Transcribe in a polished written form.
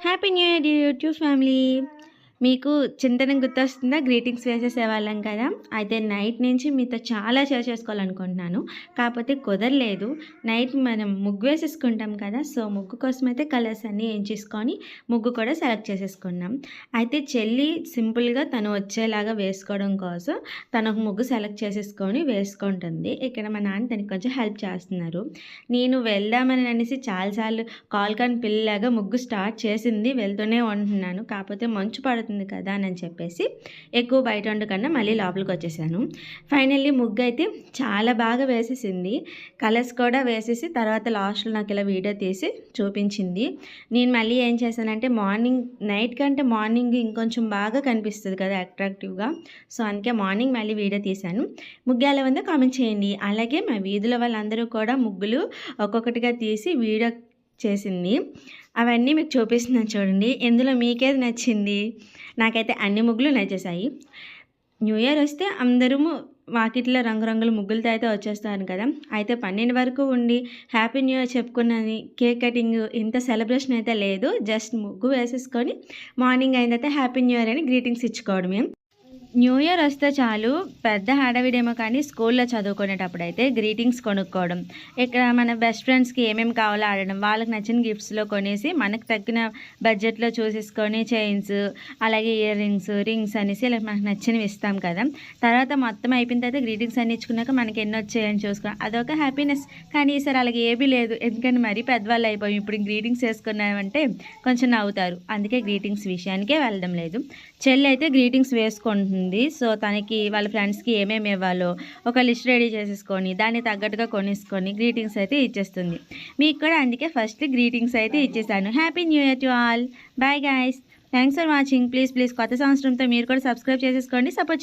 Happy new year dear YouTube family. మీకు చింతన గుర్తొస్తుందా? Greetings వేసేసేవాళ్ళం కదా! అయితే నైట్ నుంచి మీతో చాలా షేర్ చేసుకోవాలనుకుంటున్నాను. కాకపోతే కుదరలేదు. నైట్ మనం ముగ్గు వేసేసుకుంటాం కదా! సో, ముగ్గు కోసమైతే కలర్స్ అన్నీ ఎంచేసుకొని ముగ్గు కూడా సెలెక్ట్ చేసేసుకున్నాం. అయితే చెల్లి సింపుల్‌గా తను వచ్చేలాగా వేసుకోవడం కోసం తను ఒక ముగ్గు సెలెక్ట్ చేసేసుకొని వేసుకుంటుంది. ఇక్కడ మా నాన్న తనకి కొంచెం హెల్ప్ చేస్తున్నారు. నేను వెళ్దామని అనేసి చాలా సార్లు కాలు కాని పిల్లలాగా ముగ్గు స్టార్ట్ చేసింది. వెళ్తూనే ఉంటున్నాను. కాకపోతే మంచు పడుతుంది కదా అని చెప్పేసి ఎక్కువ బయట ఉండకుండా మళ్ళీ లోపలికి వచ్చేసాను. ఫైనల్లీ ముగ్గు అయితే చాలా బాగా వేసేసింది. కలర్స్ కూడా వేసేసి తర్వాత లాస్ట్‌లో నాకు ఇలా వీడియో తీసి చూపించింది. నేను మళ్ళీ ఏం చేశానంటే నైట్ కంటే మార్నింగ్ ఇంకొంచెం బాగా కనిపిస్తది కదా అట్రాక్టివ్‌గా. సో, అందుకే మార్నింగ్ మళ్ళీ వీడియో తీశాను. ముగ్గు ఎలా ఉందో కామెంట్ చేయండి. అలాగే మా వీధిలో వాళ్ళందరూ కూడా ముగ్గులు ఒక్కొక్కటిగా తీసి వీడియో చేసింది. అవన్నీ మీకు చూపిస్తున్నాను చూడండి. ఇందులో మీకేది నచ్చింది? నాకైతే అన్ని ముగ్గులు నచ్చేసాయి. న్యూ ఇయర్ వస్తే అందరము వాకిట్లో రంగురంగుల ముగ్గులతో అయితే వచ్చేస్తారు కదా! అయితే 12 వరకు ఉండి హ్యాపీ న్యూ ఇయర్ చెప్పుకున్నని కేక్ కటింగ్ ఇంత సెలబ్రేషన్ అయితే లేదు. జస్ట్ ముగ్గు వేసేసుకొని మార్నింగ్ అయిన తర్వాత హ్యాపీ న్యూ ఇయర్ అని గ్రీటింగ్స్ ఇచ్చుకోవడమే. న్యూ ఇయర్ వస్తే చాలు పెద్ద హడావిడేమో కానీ స్కూల్లో చదువుకునేటప్పుడైతే గ్రీటింగ్స్ కొనుక్కోవడం, ఇక్కడ మన బెస్ట్ ఫ్రెండ్స్కి ఏమేమి కావాలో ఆడడం, వాళ్ళకి నచ్చిన గిఫ్ట్స్లో కొనేసి మనకు తగ్గిన బడ్జెట్లో చూసేసుకొని చైన్స్, అలాగే ఇయర్ రింగ్స్ అనేసి ఇలా మనకు నచ్చినవి ఇస్తాం కదా. తర్వాత మొత్తం అయిపోయిన తర్వాత గ్రీటింగ్స్ అన్ని ఇచ్చుకున్నాక మనకి ఎన్ని వచ్చాయని చూసుకో, అదొక హ్యాపీనెస్. కానీ ఈసారి అలాగే ఏమీ లేదు. ఎందుకంటే మరీ పెద్దవాళ్ళు అయిపోయి ఇప్పుడు గ్రీటింగ్స్ వేసుకున్నామంటే కొంచెం నవ్వుతారు. అందుకే గ్రీటింగ్స్ విషయానికే వెళ్ళడం లేదు. చెల్లి అయితే గ్రీటింగ్స్ వేసుకుంటుంది. సో, తనకి వాళ్ళ ఫ్రెండ్స్కి ఏమేమి ఇవ్వాలో ఒక లిస్ట్ రెడీ చేసేసుకొని దానికి తగ్గట్టుగా కొనేసుకొని గ్రీటింగ్స్ అయితే ఇచ్చేస్తుంది. మీకు కూడా అందుకే ఫస్ట్ గ్రీటింగ్స్ అయితే ఇచ్చేసాను. Happy new year to all. Bye guys. Thanks for watching. Please కొత్త సంవత్సరంతో మీరు కూడా సబ్స్క్రైబ్ చేసేసుకోండి. సపోర్ట్